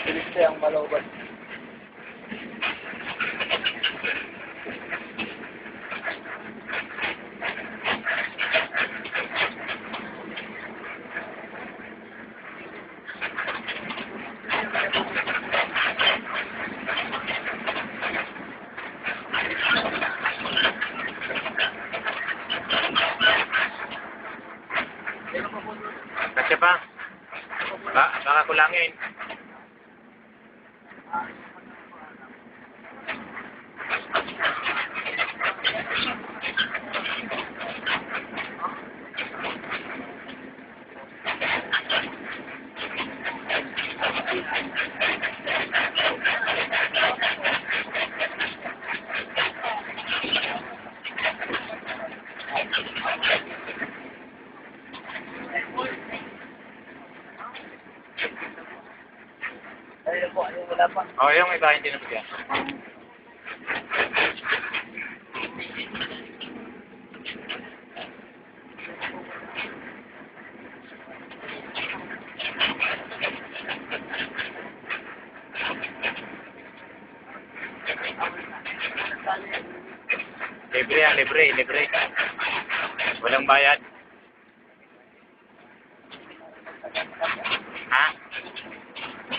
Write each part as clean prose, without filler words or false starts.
Bilis ang malobat. Kasi pa? Baka kulangin. Ayun po, ayun wala pa. O, yung iba hindi na bigyan. Libre yan, libre. Walang bayad. Ha?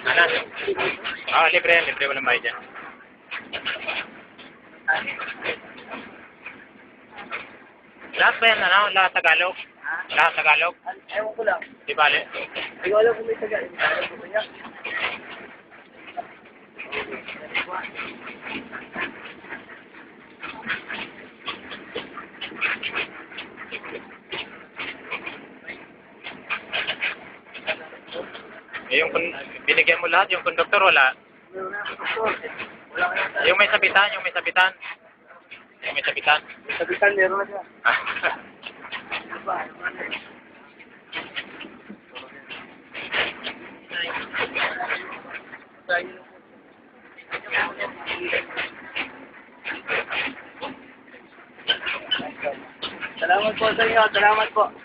Ano? Oo, libre, walang bayad yan. Lahat ba yan, ano? Lahat Tagalog? Lahat Tagalog? Ewan ko lang. Di bale? Hindi ko alam kung may taga. Hindi ko alam kung may taga. Yung binigyan mo lahat, yung konduktor wala. Yung may sabitan. Yung may sabitan, meron na siya. Salamat po sa inyo. Salamat po.